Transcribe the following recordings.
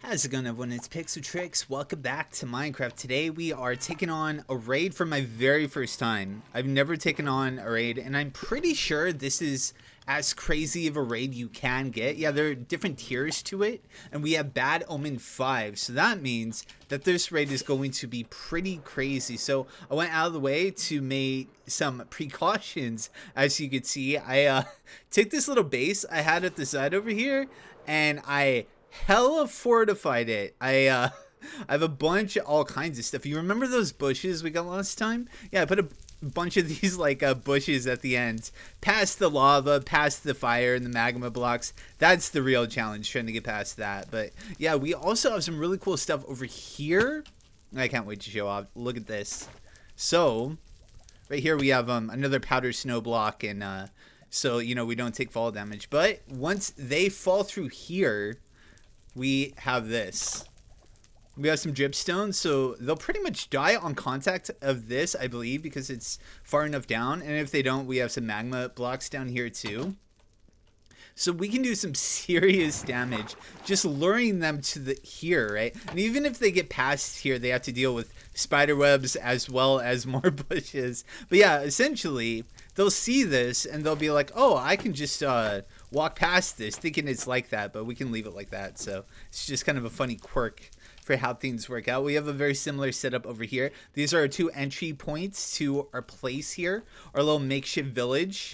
How's it going, everyone? It's PixelTrixx. Welcome back to Minecraft. Today we are taking on a raid for my very first time. I've never taken on a raid, and I'm pretty sure this is as crazy of a raid you can get. Yeah, there are different tiers to it, and we have Bad Omen 5, so that means that this raid is going to be pretty crazy. So I went out of the way to make some precautions. As you can see, I took this little base I had at the side over here, and I hella fortified it. I have a bunch of all kinds of stuff. You remember those bushes we got last time? Yeah, I put a bunch of these like bushes at the end, past the lava, past the fire and the magma blocks. That's the real challenge, trying to get past that. But yeah, we also have some really cool stuff over here. I can't wait to show off. Look at this. So right here we have another powder snow block, and so you know we don't take fall damage. But once they fall through here, we have this. We have some dripstone, so they'll pretty much die on contact of this, I believe, because it's far enough down. And if they don't, we have some magma blocks down here too. So we can do some serious damage just luring them to the here, right? And even if they get past here, they have to deal with spider webs as well as more bushes. But yeah, essentially, they'll see this and they'll be like, oh, I can just walk past this, thinking it's like that, but we can leave it like that. So it's just kind of a funny quirk for how things work out. We have a very similar setup over here. These are our two entry points to our place here, our little makeshift village.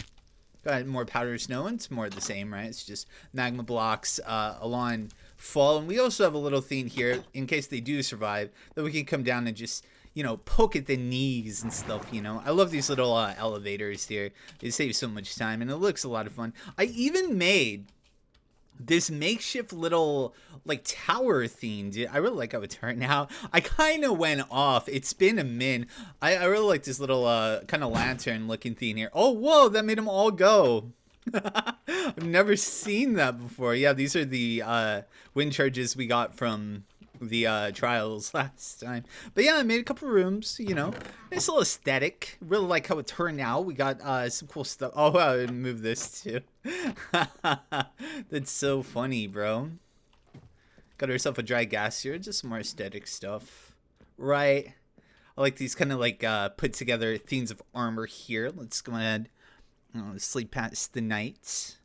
Got more powder snow, and it's more of the same, right? It's just magma blocks along fall. And we also have a little thing here, in case they do survive, that we can come down and just, you know, poke at the knees and stuff, you know. I love these little elevators here. They save so much time, and it looks a lot of fun. I even made this makeshift little like tower theme, dude. I really like how it turned out. I kind of went off. It's been a min. I really like this little kind of lantern looking thing here. Oh, whoa, that made them all go. I've never seen that before. Yeah, these are the wind charges we got from the trials last time. But yeah, I made a couple rooms, you know, nice little aesthetic. Really like how it turned out. We got some cool stuff. Oh, I would move this too. That's so funny, bro. Got herself a dry gas here, just some more aesthetic stuff, right? I like these kind of like put together themes of armor here. Let's go ahead sleep past the night.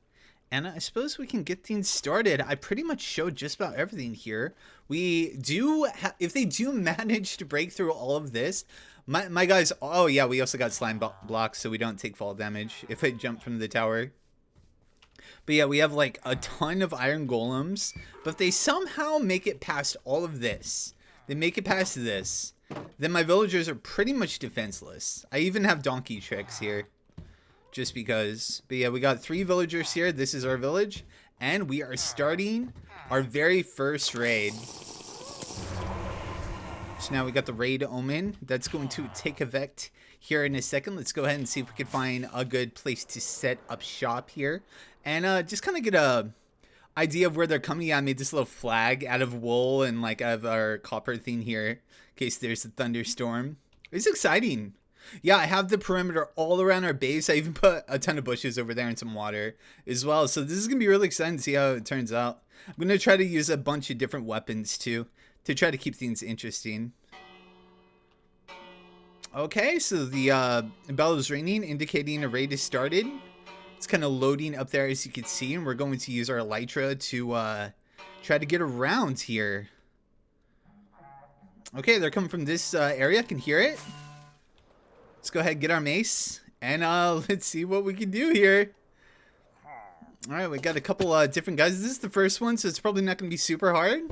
And I suppose we can get things started. I pretty much showed just about everything here. We do, if they do manage to break through all of this, my guys, oh yeah, we also got slime blocks so we don't take fall damage if I jump from the tower. But yeah, we have like a ton of iron golems, but if they somehow make it past all of this, they make it past this, then my villagers are pretty much defenseless. I even have donkey tricks here. Just because. But yeah, we got 3 villagers here. This is our village, and we are starting our very first raid. So now we got the raid omen that's going to take effect here in a second. Let's go ahead and see if we can find a good place to set up shop here, and just kind of get a idea of where they're coming. Yeah, I made this little flag out of wool and like out of our copper thing here in case there's a thunderstorm. It's exciting. Yeah, I have the perimeter all around our base. I even put a ton of bushes over there and some water as well. So this is going to be really exciting to see how it turns out. I'm going to try to use a bunch of different weapons too, to try to keep things interesting. Okay, so the bell is ringing, indicating a raid has started. It's kind of loading up there, as you can see, and we're going to use our elytra to try to get around here. Okay, they're coming from this area. I can hear it. Let's go ahead and get our mace, and let's see what we can do here. All right, we got a couple different guys. This is the first one, so it's probably not going to be super hard.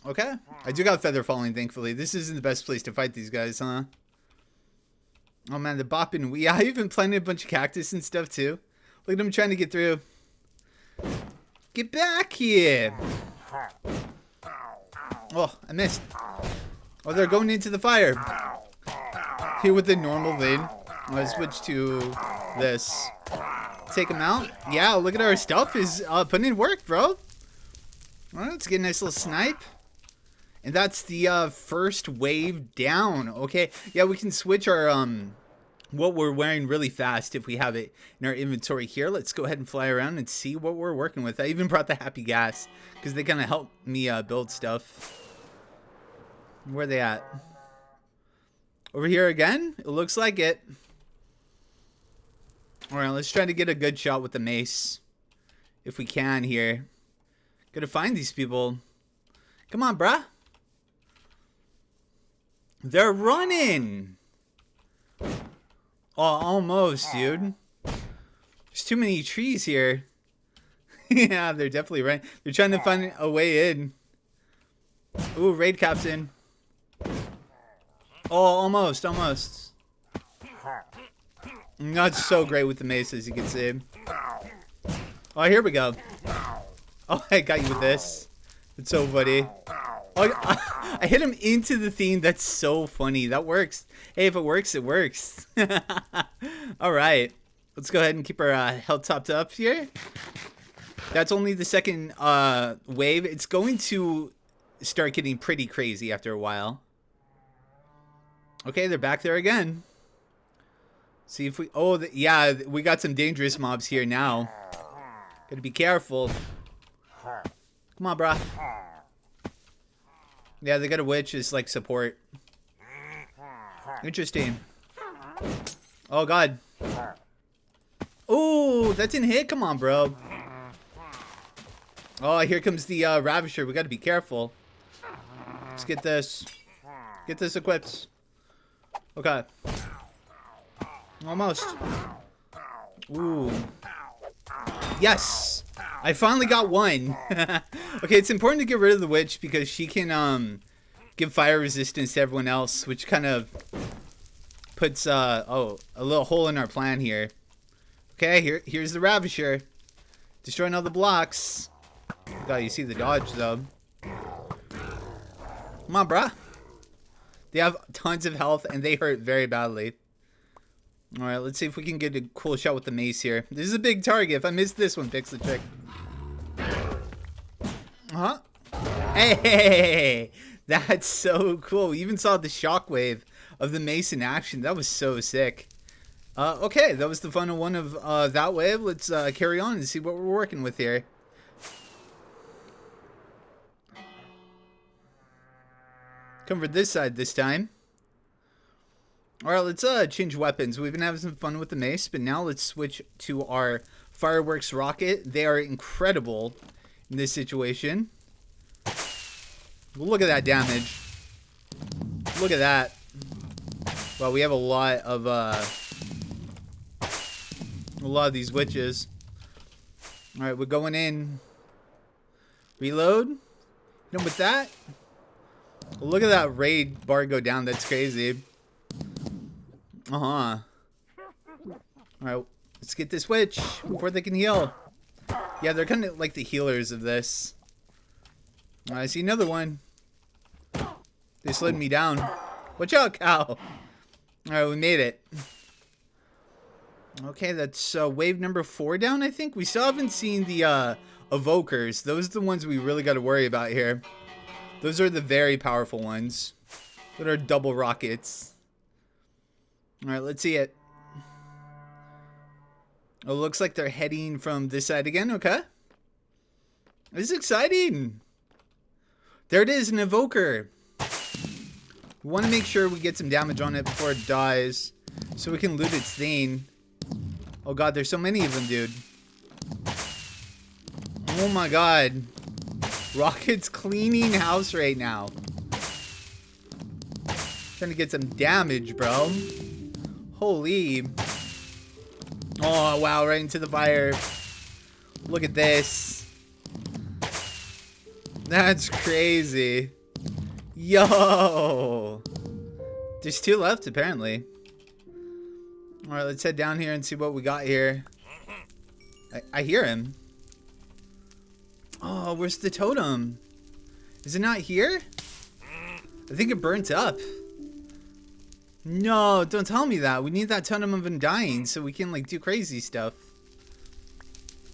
Okay, I do got feather falling, thankfully. This isn't the best place to fight these guys, huh? Oh man, the bopping. Yeah, I even planted a bunch of cactus and stuff too. Look at them trying to get through. Get back here! Oh, I missed. Oh, they're going into the fire. Here with the normal thing. Let's switch to this. Take them out. Yeah, look at our stuff is putting in work, bro. Well, let's get a nice little snipe. And that's the first wave down. Okay, yeah, we can switch our what we're wearing really fast if we have it in our inventory here. Let's go ahead and fly around and see what we're working with. I even brought the happy gas because they kind of help me build stuff. Where are they at? Over here again? It looks like it. Alright, let's try to get a good shot with the mace. If we can here. Gotta find these people. Come on, bruh. They're running! Oh, almost, dude. There's too many trees here. Yeah, they're definitely running. They're trying to find a way in. Ooh, raid captain. Oh, almost, almost. Not so great with the mace, as you can see. Oh, here we go. Oh, I got you with this. It's so funny. Oh, I hit him into the theme. That's so funny. That works. Hey, if it works, it works. All right. Let's go ahead and keep our health topped up here. That's only the second wave. It's going to start getting pretty crazy after a while. Okay, they're back there again. See if we... Oh, yeah, we got some dangerous mobs here now. Gotta be careful. Come on, brah. Yeah, they got a witch as, like, support. Interesting. Oh, God. Oh, that didn't hit? Come on, bro. Oh, here comes the Ravisher. We gotta be careful. Let's get this. Get this equipped. Okay. Almost. Ooh. Yes! I finally got one. Okay, it's important to get rid of the witch because she can give fire resistance to everyone else, which kind of puts a little hole in our plan here. Okay, here's the Ravisher. Destroying all the blocks. God, you see the dodge though. Come on, bruh. They have tons of health and they hurt very badly. Alright, let's see if we can get a cool shot with the mace here. This is a big target. If I miss this one, PixelTrixx. Huh? Hey! That's so cool. We even saw the shockwave of the mace in action. That was so sick. Okay, that was the final one of that wave. Let's carry on and see what we're working with here. Come for this side this time. Alright, let's change weapons. We've been having some fun with the mace, but now let's switch to our fireworks rocket. They are incredible in this situation. Look at that damage. Look at that. Well, we have a lot of these witches. Alright, we're going in. Reload. Hit him with that. Look at that raid bar go down. That's crazy. Alright, let's get this witch before they can heal. Yeah, they're kind of like the healers of this. I see another one. They slid me down. Watch out, cow. Alright, we made it. Okay, that's wave number 4 down, I think. We still haven't seen the evokers. Those are the ones we really got to worry about here. Those are the very powerful ones. That are double rockets. Alright, let's see it. Oh, looks like they're heading from this side again. Okay. This is exciting. There it is, an evoker. We want to make sure we get some damage on it before it dies. So we can loot its thing. Oh god, there's so many of them, dude. Oh my god. Rocket's cleaning house right now. Trying to get some damage, bro. Holy. Oh, wow, right into the fire. Look at this. That's crazy. Yo. There's 2 left, apparently. Alright, let's head down here and see what we got here. I hear him. Oh, where's the totem? Is it not here? I think it burnt up. No, don't tell me that. We need that totem of undying so we can, like, do crazy stuff.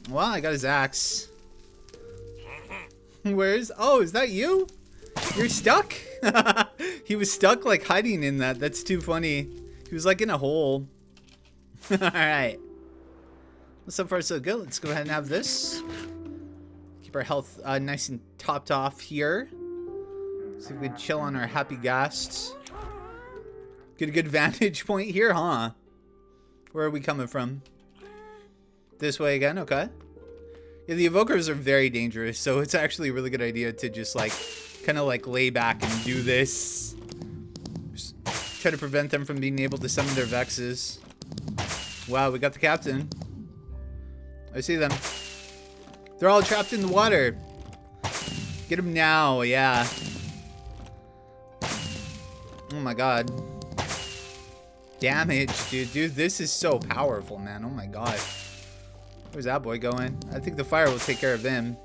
Well, I got his axe. Where's... Oh, is that you? You're stuck? He was stuck, like, hiding in that. That's too funny. He was, like, in a hole. Alright. Well, so far so good. Let's go ahead and have this. Keep our health nice and topped off here. See if we can chill on our happy ghasts. Get a good vantage point here, huh? Where are we coming from? This way again? Okay. Yeah, the evokers are very dangerous, so it's actually a really good idea to just like kind of like lay back and do this. Just try to prevent them from being able to summon their vexes. Wow, we got the captain. I see them. They're all trapped in the water. Get them now, yeah. Oh my god. Damage, dude. Dude, this is so powerful, man. Oh my god. Where's that boy going? I think the fire will take care of him.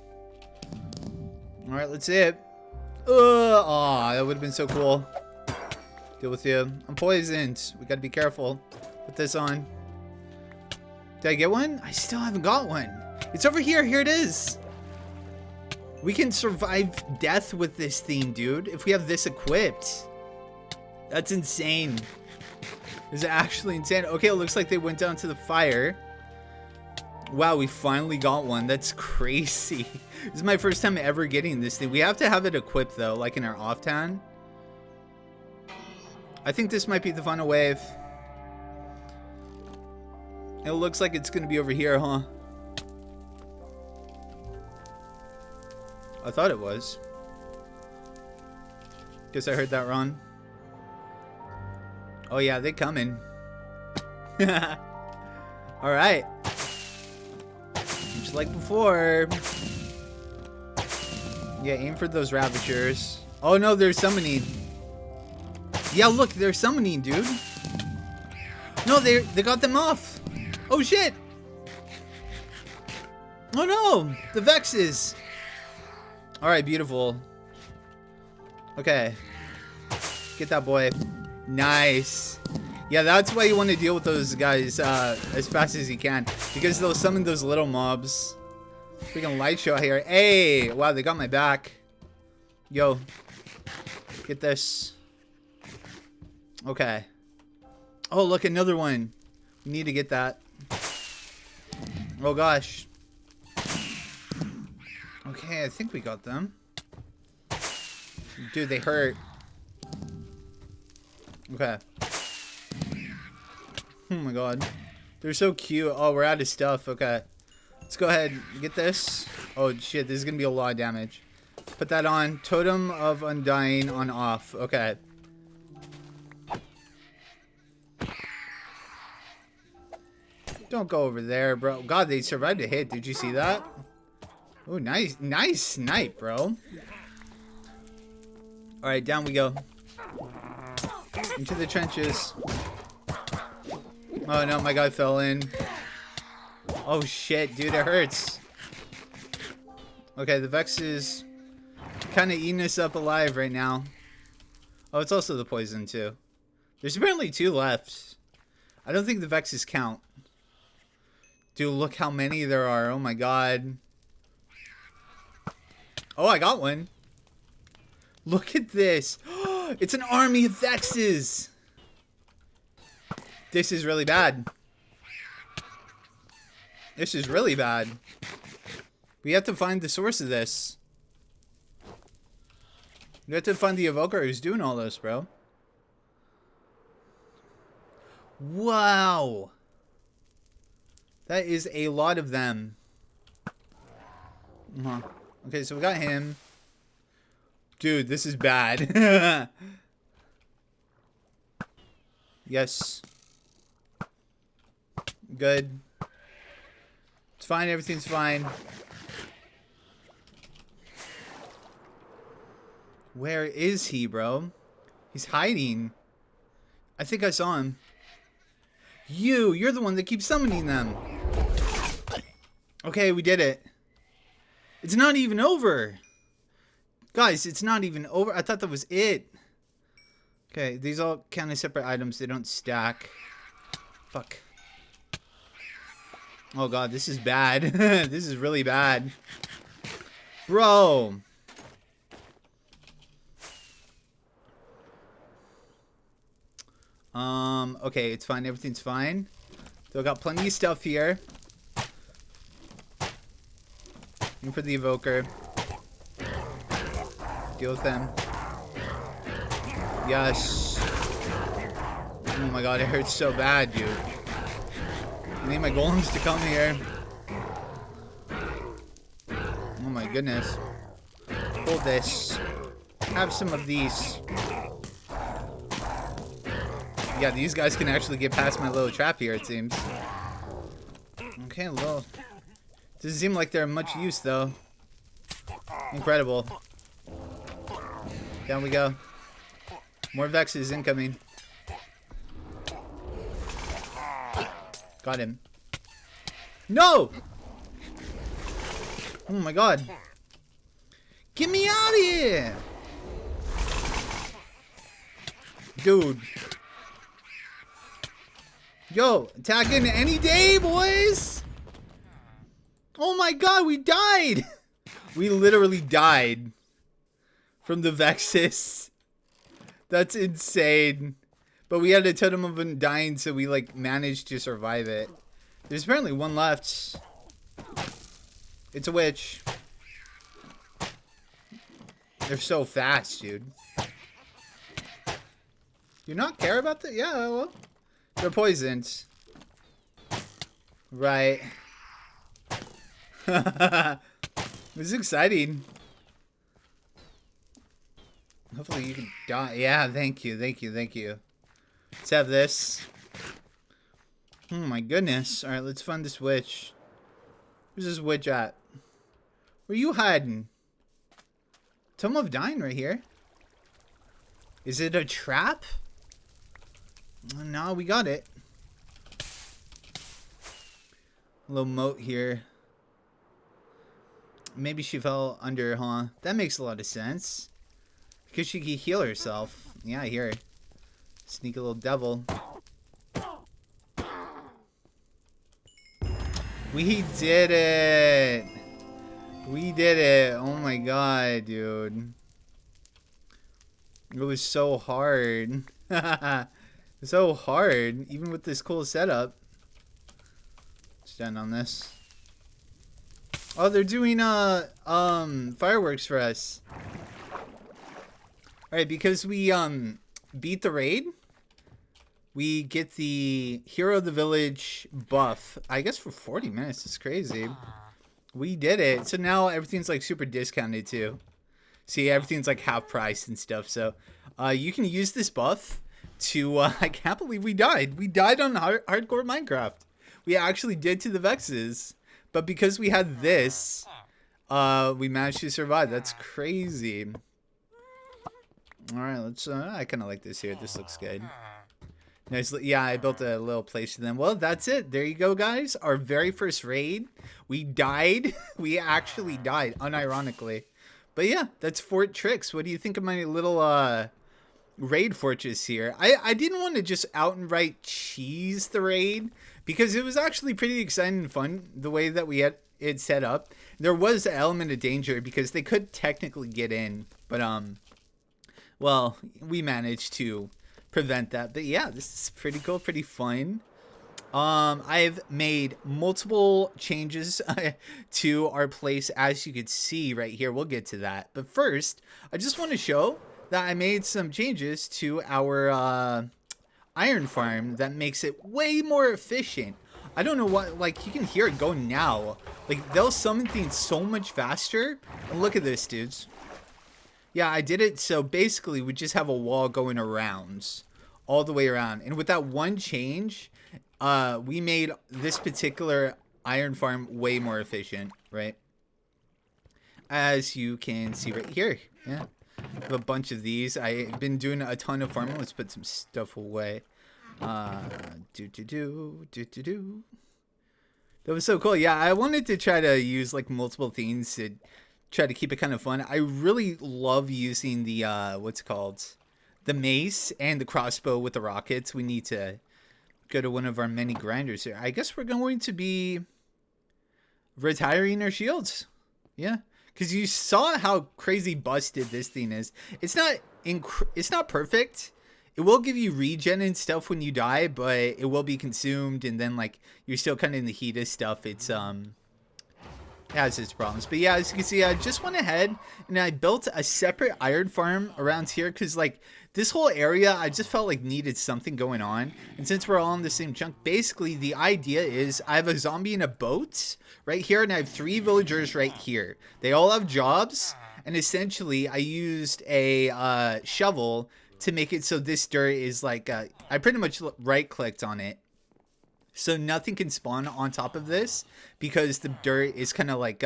Alright, let's see it. Aw, that would have been so cool. Deal with you. I'm poisoned. We gotta be careful. Put this on. Did I get one? I still haven't got one. It's over here. Here it is. We can survive death with this thing, dude. If we have this equipped. That's insane. It's actually insane. Okay, it looks like they went down to the fire. Wow, we finally got one. That's crazy. This is my first time ever getting this thing. We have to have it equipped, though, like in our off-tan. I think this might be the final wave. It looks like it's going to be over here, huh? I thought it was. Guess I heard that wrong. Oh yeah, they coming. Alright. Just like before. Yeah, aim for those Ravagers. Oh no, they're summoning. Yeah, look, they're summoning, dude. No, they got them off. Oh shit. Oh no, the Vexes. Alright, beautiful. Okay. Get that boy. Nice. Yeah, that's why you want to deal with those guys as fast as you can. Because they'll summon those little mobs. Freaking light show here. Hey! Wow, they got my back. Yo. Get this. Okay. Oh, look, another one. We need to get that. Oh, gosh. Okay, I think we got them. Dude, they hurt. Okay. Oh my god. They're so cute. Oh, we're out of stuff. Okay. Let's go ahead and get this. Oh shit, this is gonna be a lot of damage. Put that on. Totem of Undying on off. Okay. Don't go over there, bro. God, they survived a hit. Did you see that? Oh, nice. Nice snipe, bro. Alright, down we go. Into the trenches. Oh no, my guy fell in. Oh shit, dude, it hurts. Okay, the Vex is kind of eating us up alive right now. Oh, it's also the poison too. There's apparently 2 left. I don't think the Vexes count. Dude, look how many there are. Oh my god. Oh, I got one. Look at this. It's an army of Vexes. This is really bad. This is really bad. We have to find the source of this. We have to find the evoker who's doing all this, bro. Wow. That is a lot of them. Okay, so we got him. Dude, this is bad. Yes. Good. It's fine, everything's fine. Where is he, bro? He's hiding. I think I saw him. You're the one that keeps summoning them. Okay, we did it. It's not even over. Guys, it's not even over. I thought that was it. Okay, these all count as separate items. They don't stack. Fuck. Oh god, this is bad. This is really bad. Bro. Okay, it's fine. Everything's fine. Still got plenty of stuff here. Looking for the evoker. Deal with them. Yes. Oh my god, it hurts so bad, dude. I need my golems to come here. Oh my goodness. Hold this. Have some of these. Yeah, these guys can actually get past my little trap here, it seems. Okay, little. Doesn't seem like they're much use, though. Incredible. Down we go. More Vexes incoming. Got him. No! Oh my god. Get me out of here! Dude. Yo, attacking any day, boys! Oh my god, we died! We literally died from the Vexes. That's insane. But we had a totem of undying, so we like managed to survive it. There's apparently one left. It's a witch. They're so fast, dude. You not care about that? Yeah, well, they're poisoned. Right. This is exciting. Hopefully you can die. Yeah, thank you, thank you, thank you. Let's have this. Oh my goodness. Alright, let's find this witch. Where's this witch at? Where you hiding? Tome of Dying right here. Is it a trap? No, we got it. A little moat here. Maybe she fell under, huh? That makes a lot of sense. Because she can heal herself. Yeah, I hear it. Sneaky little devil. We did it! We did it! Oh my god, dude. It was so hard. So hard, even with this cool setup. Stand on this. Oh, they're doing fireworks for us. Alright, because we beat the raid, we get the Hero of the Village buff. I guess for 40 minutes. It's crazy. We did it. So now everything's like super discounted too. See, everything's like half price and stuff. So you can use this buff to... I can't believe we died. We died on hardcore Minecraft. We actually did to the Vexes. But because we had this, we managed to survive. That's crazy. Alright, let's... I kind of like this here. This looks good. Nice. Yeah, I built a little place for them. Well, that's it. There you go, guys. Our very first raid. We died. We actually died, unironically. But yeah, that's PixxelTrixx. What do you think of my little raid fortress here? I didn't want to just outright cheese the raid, because it was actually pretty exciting and fun the way that we had it set up. There was an element of danger because they could technically get in, but well, we managed to prevent that. But yeah, this is pretty cool, pretty fun. I've made multiple changes to our place, as you can see right here. We'll get to that. But first, I just want to show that I made some changes to our iron farm that makes it way more efficient. I don't know what, like, you can hear it go now. Like, they'll summon things so much faster. And look at this, dudes. Yeah, I did it so basically we just have a wall going around, all the way around. And with that one change, we made this particular iron farm way more efficient, right? As you can see right here. Yeah, I have a bunch of these. I've been doing a ton of farming. Let's put some stuff away. That was so cool. Yeah, I wanted to try to use like multiple things to try to keep it kind of fun. I really love using the what's it called, the mace and the crossbow with the rockets. We need to go to one of our many grinders here. I guess we're going to be retiring our shields. Yeah, because you saw how crazy busted this thing is. It's not perfect. it will give you regen and stuff when you die, but it will be consumed, and then like you're still kind of in the heat of stuff. It's it has its problems. But yeah, as you can see, I just went ahead and I built a separate iron farm around here because like this whole area I just felt like needed something going on. And since we're all on the same chunk, basically the idea is I have a zombie in a boat right here, and I have 3 villagers right here. They all have jobs, and essentially I used a shovel to make it so this dirt is like I pretty much right clicked on it. So nothing can spawn on top of this because the dirt is kind of like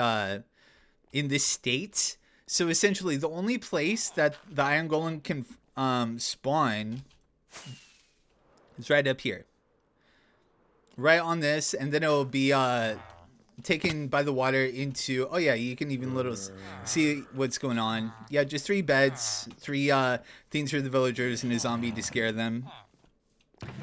in this state. So essentially the only place that the iron golem can spawn is right up here. Right on this, and then it will be taken by the water into, oh yeah, you can even little see what's going on. Yeah, just 3 beds, 3 things for the villagers, and a zombie to scare them.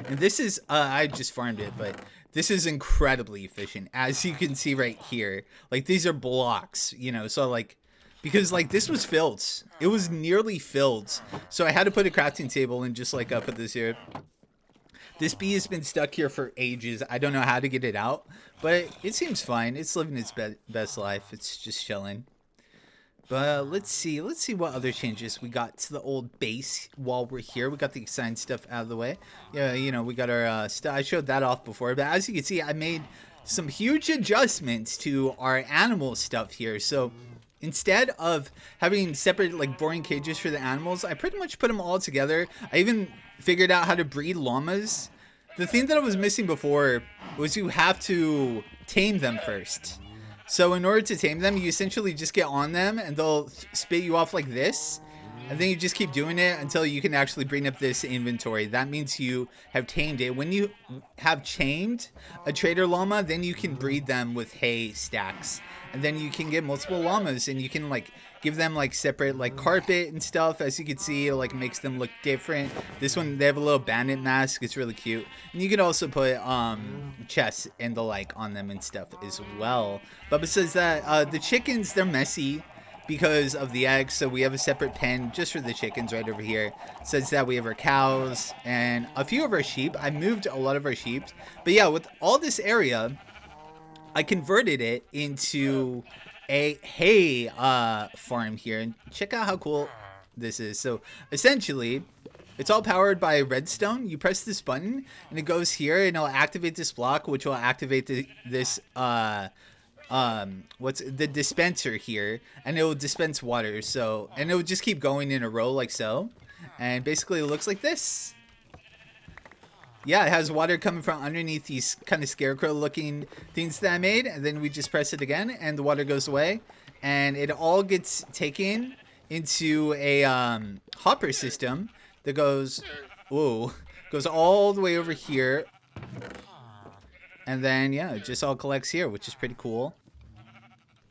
And this is, I just farmed it, but this is incredibly efficient, as you can see right here. Like, these are blocks, you know, so like, because like this was filled. It was nearly filled. So I had to put a crafting table and just like put this here. This bee has been stuck here for ages. I don't know how to get it out, but it seems fine. It's living its best life. It's just chilling. But let's see what other changes we got to the old base while we're here. We got the exciting stuff out of the way. Yeah, you know, we got our stuff. I showed that off before, but as you can see, I made some huge adjustments to our animal stuff here. So instead of having separate like boring cages for the animals, I pretty much put them all together. I even figured out how to breed llamas. The thing that I was missing before was you have to tame them first. So in order to tame them, you essentially just get on them and they'll spit you off like this. And then you just keep doing it until you can actually bring up this inventory. That means you have tamed it. When you have tamed a trader llama, then you can breed them with hay stacks. And then you can get multiple llamas, and you can like give them like separate like carpet and stuff. As you can see, it like makes them look different. This one, they have a little bandit mask. It's really cute. And you can also put chests and the like on them and stuff as well. But says that the chickens, they're messy because of the eggs, so we have a separate pen just for the chickens right over here. It says that we have our cows and a few of our sheep. I moved a lot of our sheep, but yeah, with all this area, I converted it into a hay farm here, and check out how cool this is. So essentially, it's all powered by redstone. You press this button and it goes here, and it'll activate this block, which will activate this what's the dispenser here, and it will dispense water. So, and it will just keep going in a row like so, and basically it looks like this. Yeah, it has water coming from underneath these kind of scarecrow looking things that I made, and then we just press it again and the water goes away, and it all gets taken into a hopper system that goes all the way over here. And then, yeah, it just all collects here, which is pretty cool.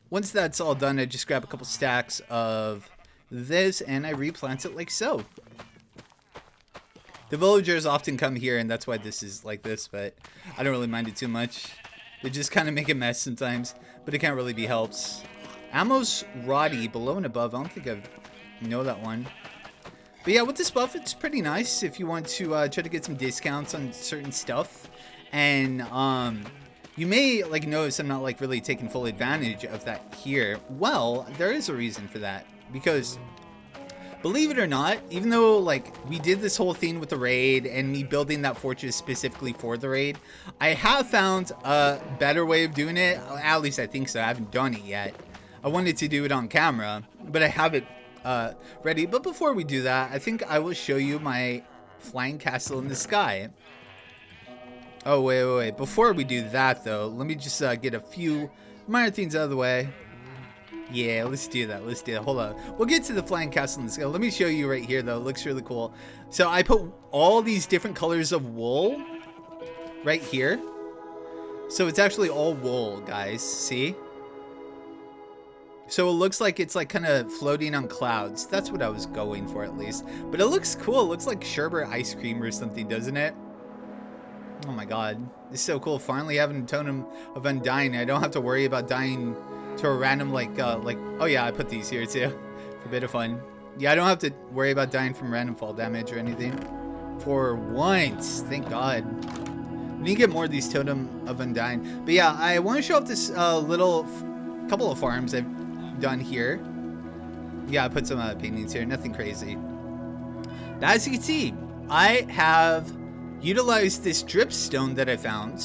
Once that's all done, I just grab a couple stacks of this and I replant it like so. The villagers often come here, and that's why this is like this, but I don't really mind it too much. They just kind of make a mess sometimes, but it can't really be helped. Ammo's Roddy, below and above. I don't think I know that one. But yeah, with this buff, it's pretty nice if you want to try to get some discounts on certain stuff. And you may like notice I'm not like really taking full advantage of that here. Well, there is a reason for that, because believe it or not, even though like we did this whole thing with the raid and me building that fortress specifically for the raid, I have found a better way of doing it. At least I think so. I haven't done it yet. I wanted to do it on camera, but I have it ready. But before we do that, I think I will show you my flying castle in the sky. Oh, wait. Before we do that, though, let me just get a few minor things out of the way. Yeah, let's do that. Hold on. We'll get to the flying castle in the sky. Let me show you right here, though. It looks really cool. So I put all these different colors of wool right here. So it's actually all wool, guys. See? So it looks like it's like kind of floating on clouds. That's what I was going for, at least. But it looks cool. It looks like sherbet ice cream or something, doesn't it? Oh my god. It's so cool. Finally having a totem of undying. I don't have to worry about dying to a random like oh yeah, I put these here too for a bit of fun. Yeah, I don't have to worry about dying from random fall damage or anything. For once. Thank God. We need to get more of these Totem of Undying. But yeah, I want to show off this couple of farms I've done here. Yeah, I put some paintings here. Nothing crazy. But as you can see, I have utilized this dripstone that I found,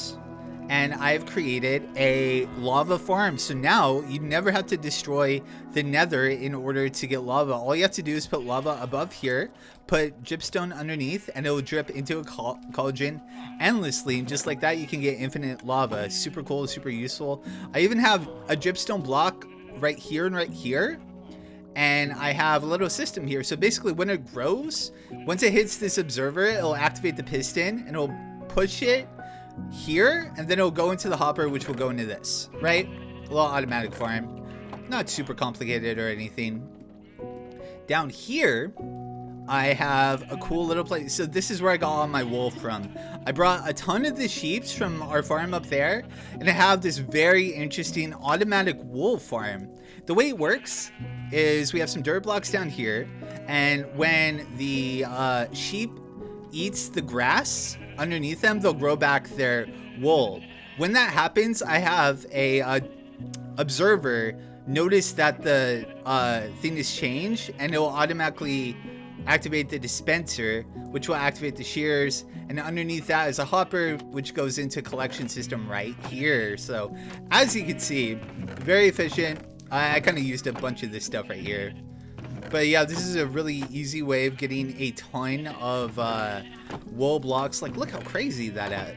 and I've created a lava farm. So now you never have to destroy the nether in order to get lava. All you have to do is put lava above here, put dripstone underneath, and it will drip into a cauldron endlessly. And just like that, you can get infinite lava. Super cool, super useful. I even have a dripstone block right here and right here. And I have a little system here. So basically when it grows, once it hits this observer, it'll activate the piston and it'll push it here, and then it'll go into the hopper, which will go into this, right? A little automatic farm. Not super complicated or anything. Down here, I have a cool little place. So this is where I got all my wool from. I brought a ton of the sheeps from our farm up there, and I have this very interesting automatic wool farm. The way it works is we have some dirt blocks down here, and when the sheep eats the grass underneath them, they'll grow back their wool. When that happens, I have a observer notice that the thing has changed, and it will automatically activate the dispenser, which will activate the shears, and underneath that is a hopper which goes into collection system right here. So as you can see, very efficient. I kind of used a bunch of this stuff right here. But yeah, this is a really easy way of getting a ton of wool blocks. Like, look how crazy that is.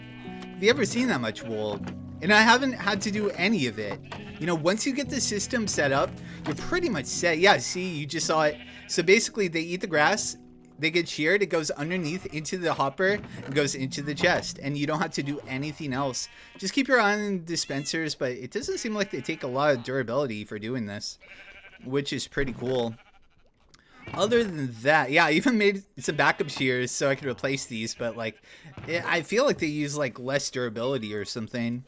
Have you ever seen that much wool? And I haven't had to do any of it. You know, once you get the system set up, you're pretty much set. Yeah, see, you just saw it. So basically, they eat the grass, they get sheared, it goes underneath into the hopper, and goes into the chest. And you don't have to do anything else. Just keep your eye on dispensers, but it doesn't seem like they take a lot of durability for doing this, which is pretty cool. Other than that, yeah, I even made some backup shears so I could replace these, but like, I feel like they use like less durability or something.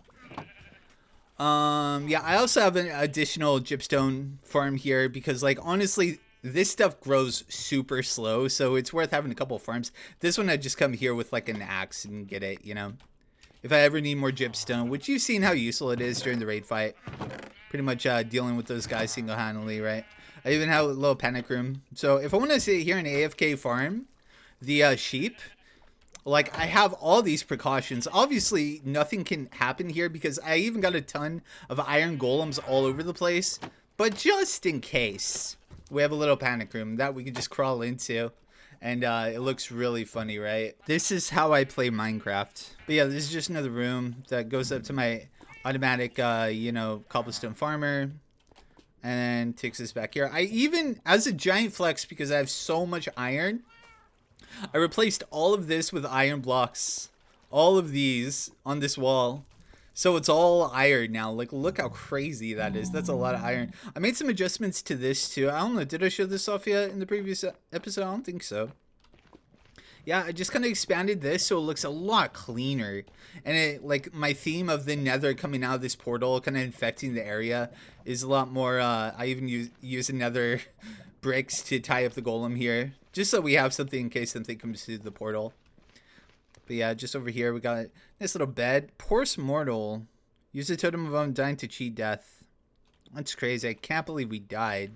Yeah, I also have an additional gypstone farm here because, like, honestly, this stuff grows super slow, so it's worth having a couple of farms. This one, I just come here with like an axe and get it, you know. If I ever need more gypstone, which you've seen how useful it is during the raid fight. Pretty much dealing with those guys single-handedly, right? I even have a little panic room. So if I want to sit here and AFK farm the sheep, like, I have all these precautions. Obviously, nothing can happen here because I even got a ton of iron golems all over the place. But just in case, we have a little panic room that we can just crawl into. And it looks really funny, right? This is how I play Minecraft. But yeah, this is just another room that goes up to my automatic, you know, cobblestone farmer. And then takes us back here. I even, as a giant flex, because I have so much iron, I replaced all of this with iron blocks. All of these on this wall. So it's all iron now. Like, look how crazy that is. That's a lot of iron. I made some adjustments to this too. I don't know. Did I show this off yet in the previous episode? I don't think so. Yeah, I just kind of expanded this so it looks a lot cleaner. And it, like, my theme of the nether coming out of this portal, kind of infecting the area, is a lot more, I even use nether bricks to tie up the golem here. Just so we have something in case something comes through the portal. But yeah, just over here we got this little bed. Poorest mortal. Use the totem of undying to cheat death. That's crazy. I can't believe we died.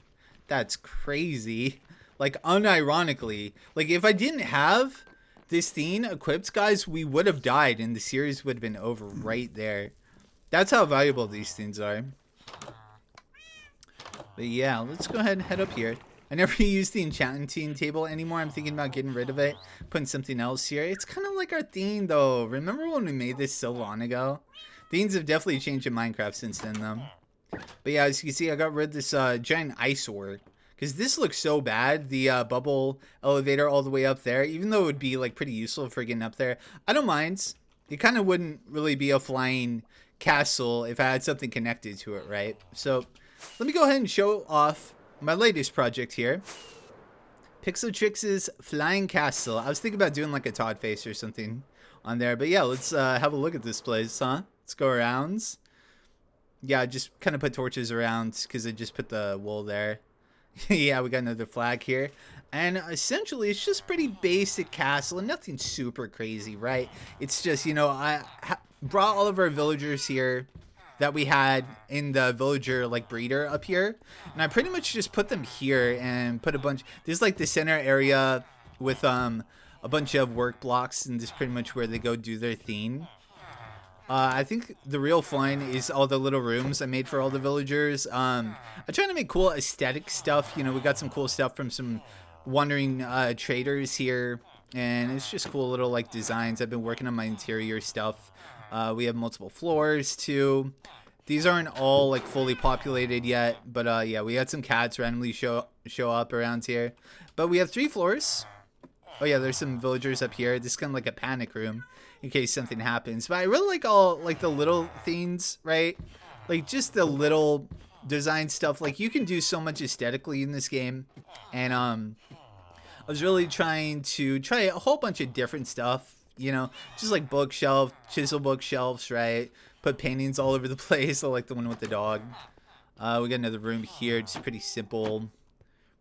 That's crazy. Like, unironically. Like, if I didn't have this thing equipped, guys, we would have died and the series would have been over right there. That's how valuable these things are. But yeah, let's go ahead and head up here. I never use the enchanting table anymore. I'm thinking about getting rid of it, putting something else here. It's kind of like our theme, though. Remember when we made this so long ago? Themes have definitely changed in Minecraft since then, though. But yeah, as you can see, I got rid of this giant eyesore. Because this looks so bad, the bubble elevator all the way up there. Even though it would be like pretty useful for getting up there. I don't mind. It kind of wouldn't really be a flying castle if I had something connected to it, right? So let me go ahead and show off my latest project here. PixelTrixx's Flying Castle. I was thinking about doing like a Todd face or something on there. But yeah, let's have a look at this place, huh? Let's go around. Yeah, just kind of put torches around because I just put the wool there. Yeah, we got another flag here. And essentially, it's just pretty basic castle and nothing super crazy, right? It's just, you know, brought all of our villagers here that we had in the villager, like, breeder up here. And I pretty much just put them here and put a bunch... This is, like, the center area with a bunch of work blocks, and this is pretty much where they go do their thing. I think the real fun is all the little rooms I made for all the villagers. I try to make cool aesthetic stuff. You know, we got some cool stuff from some wandering traders here, and it's just cool little like designs. I've been working on my interior stuff. We have multiple floors too. These aren't all like fully populated yet, but yeah, we had some cats randomly show up around here. But we have 3 floors. Oh yeah, there's some villagers up here. This is kind of like a panic room in case something happens. But I really like all like the little things, right? Like just the little design stuff. Like you can do so much aesthetically in this game. And I was really trying to try a whole bunch of different stuff, you know, just like bookshelf, chisel bookshelves, right? Put paintings all over the place. I like the one with the dog. We got another room here, just pretty simple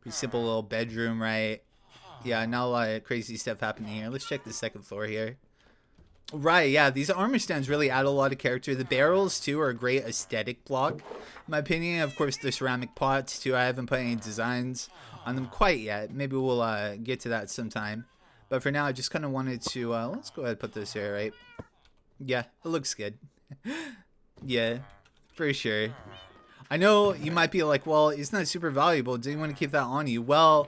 little bedroom, right? Yeah, not a lot of crazy stuff happening here. Let's check the second floor here. Right, yeah, these armor stands really add a lot of character. The barrels, too, are a great aesthetic block, in my opinion. Of course, the ceramic pots, too. I haven't put any designs on them quite yet. Maybe we'll get to that sometime. But for now, I just kind of wanted to... let's go ahead and put this here, right? Yeah, it looks good. Yeah, for sure. I know you might be like, well, it's not super valuable. Do you want to keep that on you? Well...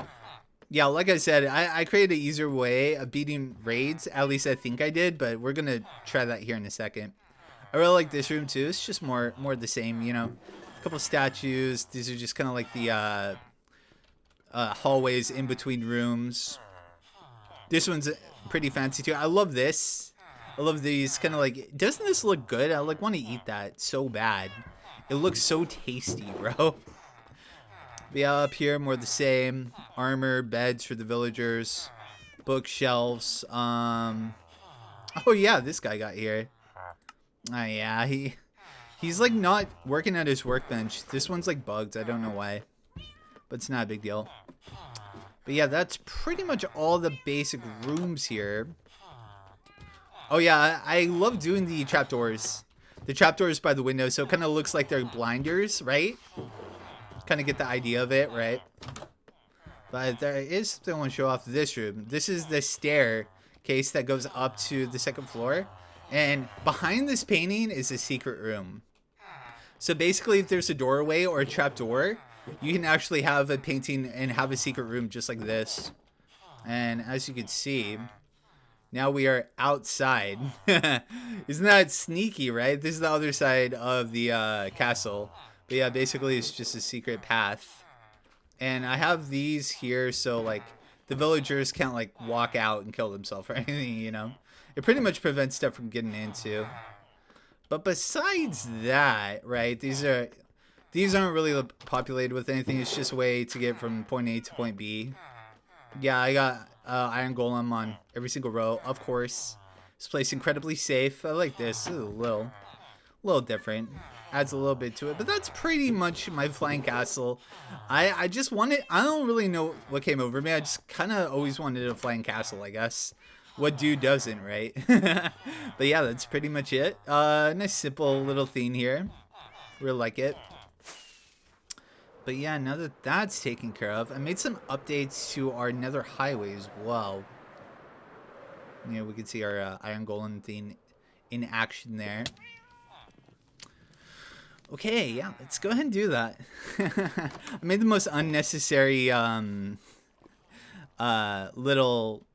Yeah, like I said, I created an easier way of beating raids. At least I think I did, but we're going to try that here in a second. I really like this room, too. It's just more the same, you know. A couple statues. These are just kind of like the hallways in between rooms. This one's pretty fancy, too. I love this. I love these kind of like... Doesn't this look good? I like want to eat that so bad. It looks so tasty, bro. Yeah, up here, more the same. Armor, beds for the villagers, bookshelves. Oh yeah, this guy got here. Oh yeah, he's like not working at his workbench. This one's like bugged. I don't know why, but it's not a big deal. But yeah, that's pretty much all the basic rooms here. Oh yeah, I love doing the trapdoors. The trapdoors by the window, so it kind of looks like they're blinders, right? Kind of get the idea of it, right? But there is something I want to show off this room. This is the staircase that goes up to the second floor, and behind this painting is a secret room. So basically, if there's a doorway or a trap door, you can actually have a painting and have a secret room just like this. And as you can see, now we are outside. Isn't that sneaky, right? This is the other side of the castle. But yeah, basically it's just a secret path. And I have these here so like the villagers can't like walk out and kill themselves or anything, you know. It pretty much prevents stuff from getting into. But besides that, right, these aren't really populated with anything. It's just a way to get from point A to point B. Yeah, I got iron golem on every single row, of course. This place incredibly safe. I like this. It's a little different. Adds a little bit to it, but that's pretty much my flying castle. I just wanted, I don't really know what came over me. I just kind of always wanted a flying castle, I guess. What dude doesn't, right? But yeah, that's pretty much it. Nice simple little theme here. Really like it. But yeah, now that that's taken care of, I made some updates to our nether highway as well. You know, we can see our iron golem theme in action there. Okay, yeah, let's go ahead and do that. I made the most unnecessary little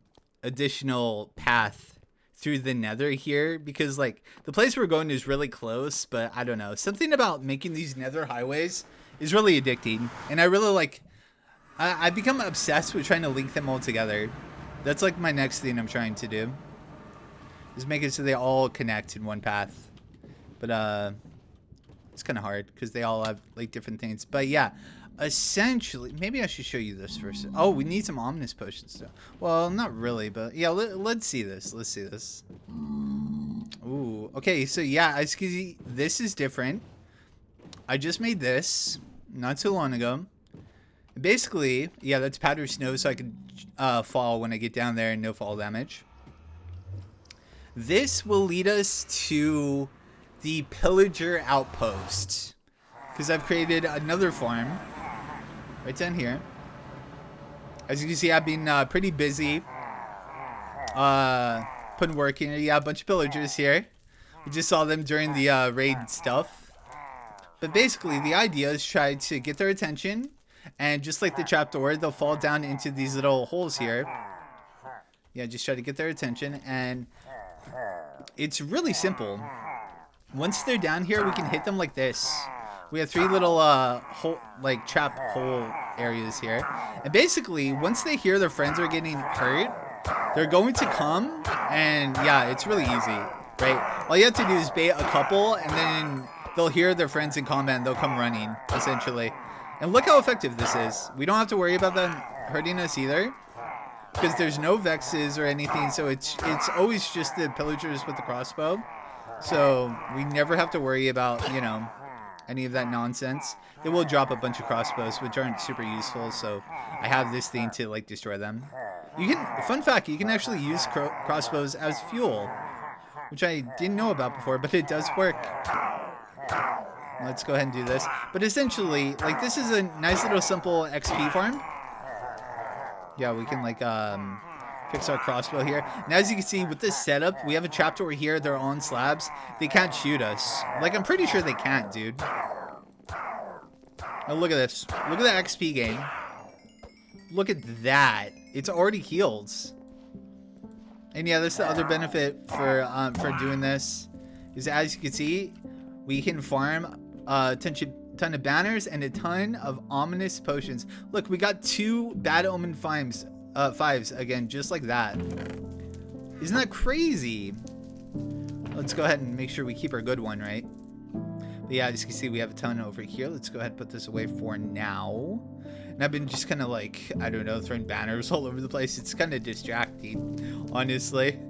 additional path through the nether here because like the place we're going is really close, but I don't know. Something about making these nether highways is really addicting, and I really like I become obsessed with trying to link them all together. That's like my next thing I'm trying to do. Is make it so they all connect in one path. But it's kind of hard because they all have like different things. But yeah, essentially, maybe I should show you this first. Oh, we need some ominous potions though. Well, not really, but yeah, let's see this. Let's see this. Ooh, okay, so yeah, as you can see, this is different. I just made this not too long ago. Basically, yeah, that's powdered snow, so I can fall when I get down there and no fall damage. This will lead us to the Pillager Outpost, because I've created another farm right down here. As you can see, I've been pretty busy putting work in. Yeah, a bunch of pillagers here. We just saw them during the raid stuff. But basically, the idea is try to get their attention, and just like the trapdoor, they'll fall down into these little holes here. Yeah, just try to get their attention, and it's really simple. Once they're down here, we can hit them like this. We have 3 little trap hole areas here, and basically, once they hear their friends are getting hurt, they're going to come, and yeah, it's really easy, right? All you have to do is bait a couple, and then they'll hear their friends in combat, and they'll come running, essentially. And look how effective this is. We don't have to worry about them hurting us either, because there's no vexes or anything, so it's always just the pillagers with the crossbow. So we never have to worry about, you know, any of that nonsense. They will drop a bunch of crossbows, which aren't super useful, so I have this thing to like destroy them. You can, fun fact, you can actually use crossbows as fuel, which I didn't know about before, but it does work. Let's go ahead and do this. But essentially, like, this is a nice little simple XP farm. Yeah, we can like fix our crossbow here. Now, as you can see with this setup, we have a trapdoor here. They're on slabs. They can't shoot us. Like, I'm pretty sure they can't, dude. Oh, look at this. Look at the XP gain. Look at that. It's already healed. And yeah, that's the other benefit for doing this. Is as you can see, we can farm a ton of banners and a ton of ominous potions. Look, we got 2 bad omen fives again, just like that. Isn't that crazy? Let's go ahead and make sure we keep our good one, right? But yeah, as you can see, we have a ton over here. Let's go ahead and put this away for now. And I've been just kind of like, I don't know, throwing banners all over the place. It's kind of distracting, honestly.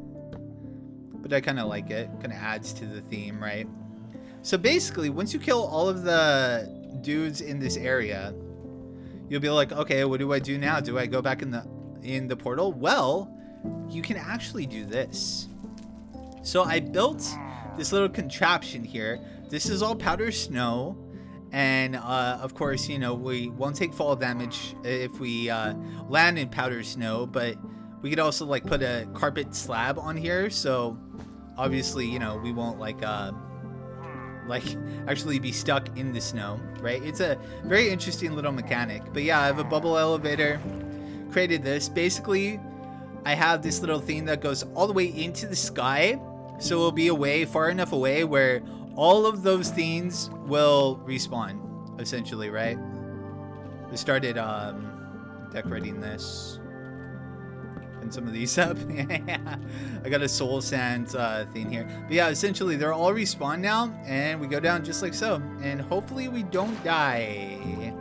But I kind of like it. Kind of adds to the theme, right? So basically, once you kill all of the dudes in this area, you'll be like, okay, what do I do now? Do I go back in the portal? Well, you can actually do this. So I built this little contraption here. This is all powder snow, and of course, you know, we won't take fall damage if we land in powder snow, but we could also like put a carpet slab on here, so obviously, you know, we won't like actually be stuck in the snow, right? It's a very interesting little mechanic. But yeah, I have a bubble elevator. Created this. Basically, I have this little thing that goes all the way into the sky, so it'll be away, far enough away where all of those things will respawn, essentially, right? I started decorating this. Putting some of these up. I got a soul sand thing here. But yeah, essentially, they're all respawned now, and we go down just like so. And hopefully we don't die.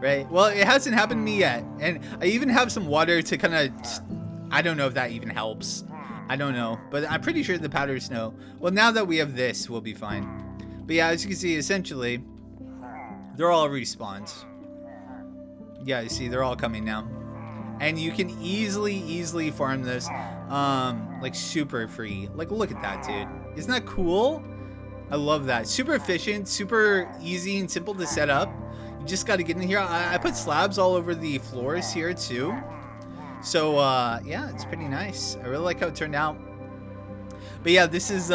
Right? Well, it hasn't happened to me yet. And I even have some water to kind of... I don't know if that even helps. I don't know. But I'm pretty sure the powder snow... Well, now that we have this, we'll be fine. But yeah, as you can see, essentially, they're all respawned. Yeah, you see, they're all coming now. And you can easily farm this, like, super free. Like, look at that, dude. Isn't that cool? I love that. Super efficient, super easy and simple to set up. You just got to get in here. I put slabs all over the floors here, too. So, yeah, it's pretty nice. I really like how it turned out. But yeah, this is,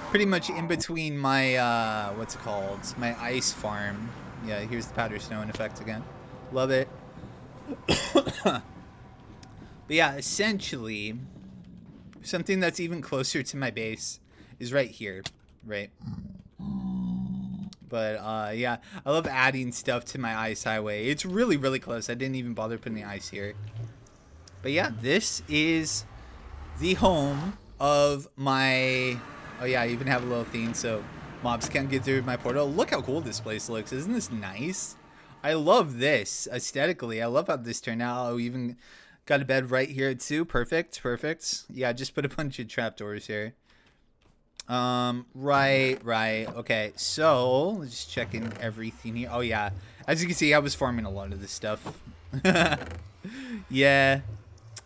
pretty much in between my, what's it called? My ice farm. Yeah, here's the powder snow in effect again. Love it. But yeah, essentially, something that's even closer to my base is right here, right? But yeah, I love adding stuff to my ice highway. It's really close. I didn't even bother putting the ice here. But yeah, this is the home of my... Oh yeah, I even have a little theme so mobs can't get through my portal. Look how cool this place looks. Isn't this nice? I love this aesthetically. I love how this turned out. Oh, even got a bed right here too. Perfect. Yeah, just put a bunch of trapdoors here. Right. Okay, so let's just check in everything here. Oh yeah, as you can see, I was farming a lot of this stuff. Yeah.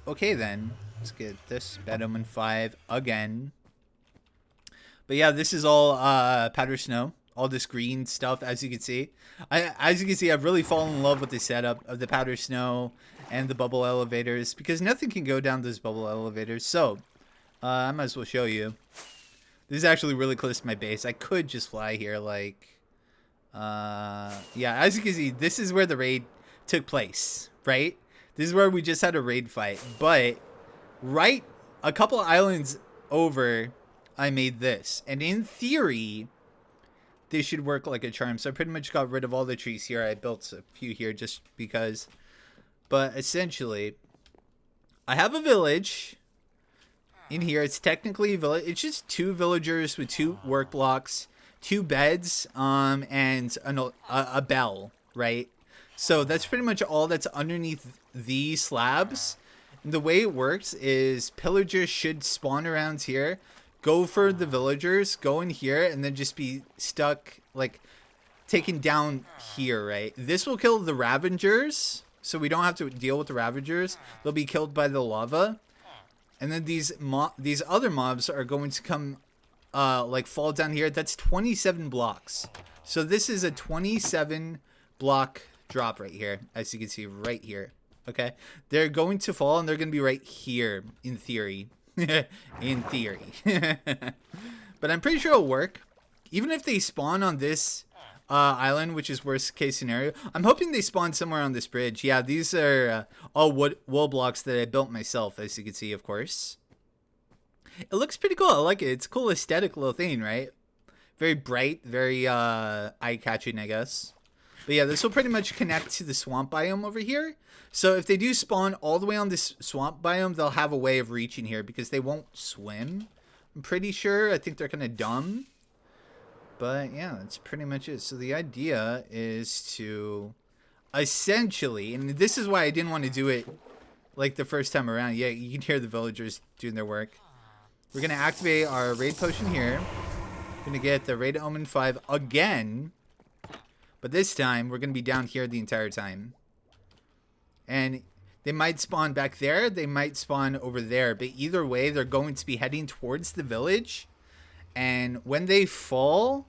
Okay then, let's get this bed omen 5 again. But yeah, this is all powder snow, all this green stuff. As you can see, I've really fallen in love with the setup of the powder snow and the bubble elevators, because nothing can go down those bubble elevators. So I might as well show you. This is actually really close to my base. I could just fly here, like, yeah, as you can see, this is where the raid took place, right? This is where we just had a raid fight. But right a couple islands over, I made this. And in theory, this should work like a charm. So I pretty much got rid of all the trees here. I built a few here just because. But essentially, I have a village in here. It's technically a village. It's just 2 villagers with 2 work blocks, 2 beds, and a bell, right? So that's pretty much all that's underneath these slabs. And the way it works is pillagers should spawn around here, go for the villagers, go in here, and then just be stuck, like, taken down here, right? This will kill the Ravagers, so we don't have to deal with the Ravagers. They'll be killed by the lava. And then these other mobs are going to come, like, fall down here. That's 27 blocks. So this is a 27 block drop right here, as you can see right here. Okay, they're going to fall, and they're going to be right here in theory. In theory. But I'm pretty sure it'll work. Even if they spawn on this island, which is worst case scenario, I'm hoping they spawn somewhere on this bridge. Yeah, these are all wool blocks that I built myself, as you can see, of course. It looks pretty cool. I like it. It's a cool aesthetic little thing, right? Very bright, very eye-catching, I guess. But yeah, this will pretty much connect to the swamp biome over here. So if they do spawn all the way on this swamp biome, they'll have a way of reaching here because they won't swim. I'm pretty sure. I think they're kind of dumb. But yeah, that's pretty much it. So the idea is to essentially, and this is why I didn't want to do it like the first time around. Yeah, you can hear the villagers doing their work. We're going to activate our raid potion here. We're going to get the raid omen 5 again. But this time, we're going to be down here the entire time. And they might spawn back there. They might spawn over there. But either way, they're going to be heading towards the village. And when they fall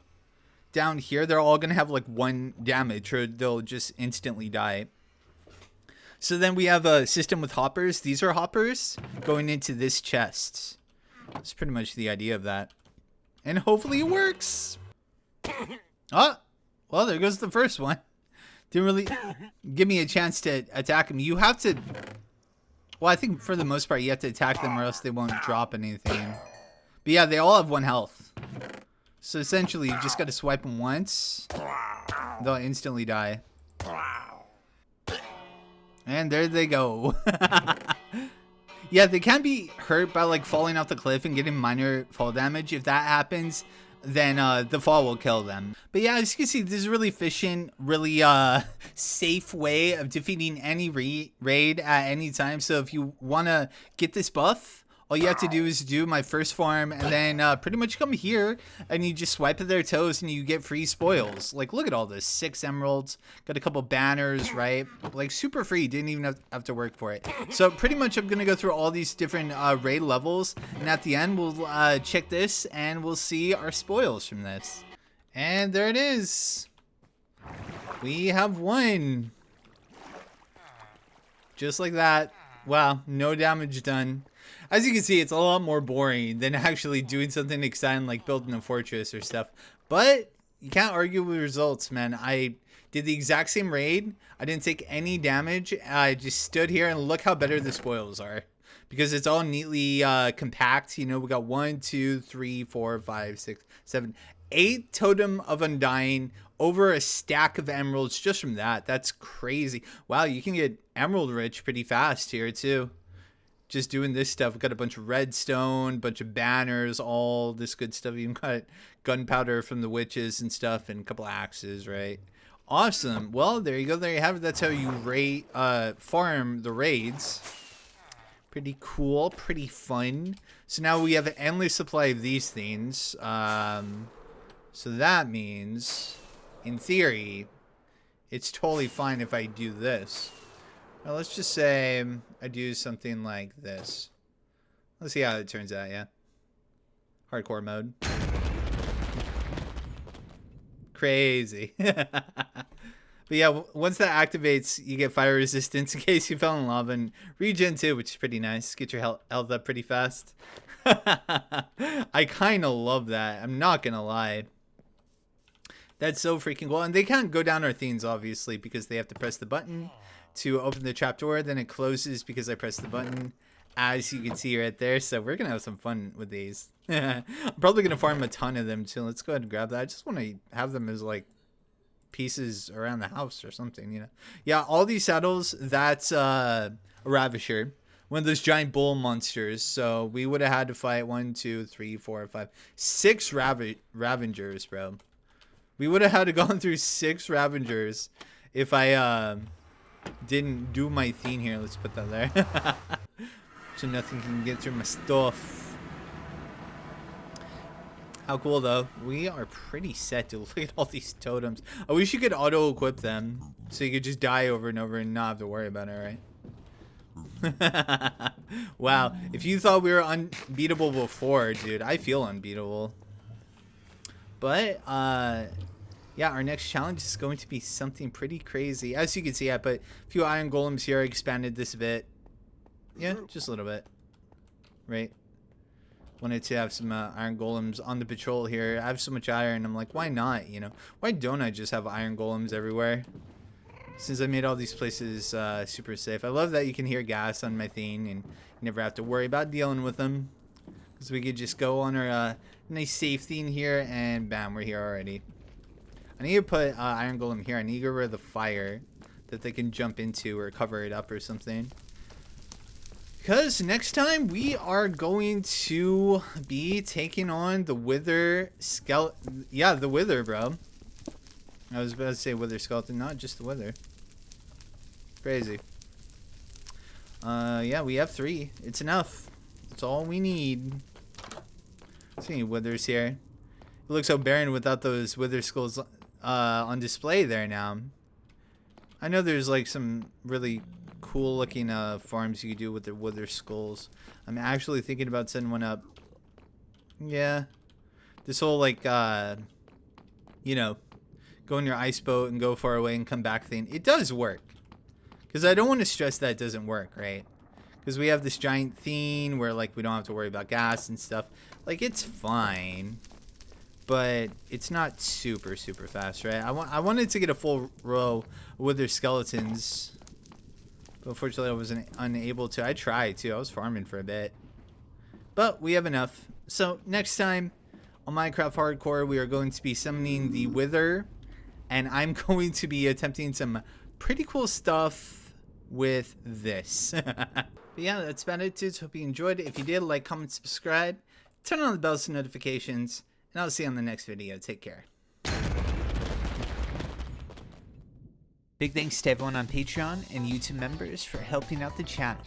down here, they're all going to have like 1 damage. Or they'll just instantly die. So then we have a system with hoppers. These are hoppers going into this chest. That's pretty much the idea of that. And hopefully it works. Oh! Well, there goes the first one. Didn't really give me a chance to attack him. You have to... Well, I think for the most part, you have to attack them or else they won't drop anything. But yeah, they all have 1 health. So essentially, you just got to swipe them once. They'll instantly die. And there they go. Yeah, they can be hurt by like falling off the cliff and getting minor fall damage. If that happens, then the fall will kill them. But yeah, as you can see, this is a really efficient, really safe way of defeating any raid at any time. So if you want to get this buff, all you have to do is do my first farm and then pretty much come here and you just swipe at their toes and you get free spoils. Like, look at all this. 6 emeralds, got a couple banners, right? Like, super free. Didn't even have to work for it. So pretty much I'm going to go through all these different raid levels. And at the end, we'll check this and we'll see our spoils from this. And there it is. We have won. Just like that. Wow, no damage done. As you can see, it's a lot more boring than actually doing something exciting like building a fortress or stuff. But you can't argue with results, man. I did the exact same raid. I didn't take any damage. I just stood here and look how better the spoils are. Because it's all neatly compact. You know, we got 1, 2, 3, 4, 5, 6, 7, 8 Totem of Undying. Over a stack of emeralds just from that. That's crazy. Wow, you can get emerald rich pretty fast here too. Just doing this stuff. We've got a bunch of redstone, bunch of banners, all this good stuff. Even got gunpowder from the witches and stuff, and a couple axes, right? Awesome. Well, there you go. There you have it. That's how you farm the raids. Pretty cool, pretty fun. So now we have an endless supply of these things. So that means, in theory, it's totally fine if I do this. Well, let's just say I do something like this. Let's see how it turns out, yeah. Hardcore mode. Crazy. But yeah, once that activates, you get fire resistance in case you fell in lava, and regen too, which is pretty nice. Get your health up pretty fast. I kind of love that. I'm not going to lie. That's so freaking cool. And they can't go down our themes, obviously, because they have to press the button to open the trapdoor. Then it closes because I press the button, as you can see right there. So we're going to have some fun with these. I'm probably going to farm a ton of them, too. Let's go ahead and grab that. I just want to have them as, like, pieces around the house or something, you know. Yeah, all these saddles, that's a ravisher, one of those giant bull monsters. So we would have had to fight 1, 2, 3, 4, 5, 6 ravengers, bro. We would have had to go through 6 ravengers if I didn't do my thing here. Let's put that there. So nothing can get through my stuff. How cool, though. We are pretty set to look at all these totems. I wish you could auto-equip them so you could just die over and over and not have to worry about it, right? Wow. If you thought we were unbeatable before, dude, I feel unbeatable. But, yeah, our next challenge is going to be something pretty crazy. As you can see, I put a few iron golems here. I expanded this a bit. Yeah, just a little bit. Right? Wanted to have some iron golems on the patrol here. I have so much iron. I'm like, why not? You know, why don't I just have iron golems everywhere? Since I made all these places super safe. I love that you can hear gas on my thing and you never have to worry about dealing with them. Because we could just go on our nice safe thing here and bam, we're here already. I need to put iron golem here. I need to get rid of the fire that they can jump into or cover it up or something. Because next time we are going to be taking on the Wither skeleton. Yeah, the Wither, bro. I was about to say Wither skeleton, not just the Wither. Crazy. Yeah, we have 3. It's enough. That's all we need. See any Withers here? It looks so barren without those Wither skulls on display there now. I know there's like some really cool looking farms you could do with the Wither skulls. I'm actually thinking about setting one up. Yeah, this whole like you know, go in your ice boat and go far away and come back thing, it does work, because I don't want to stress that it doesn't work, right? Because we have this giant thing where like we don't have to worry about gas and stuff. Like, it's fine, but it's not super fast, right? I wanted to get a full row with their skeletons. But unfortunately, I wasn't unable to. I tried too. I was farming for a bit. But we have enough. So next time on Minecraft Hardcore, we are going to be summoning the Wither. And I'm going to be attempting some pretty cool stuff with this. But yeah, that's about it, dudes. Hope you enjoyed it. If you did, like, comment, subscribe. Turn on the bells and notifications. And I'll see you on the next video. Take care. Big thanks to everyone on Patreon and YouTube members for helping out the channel.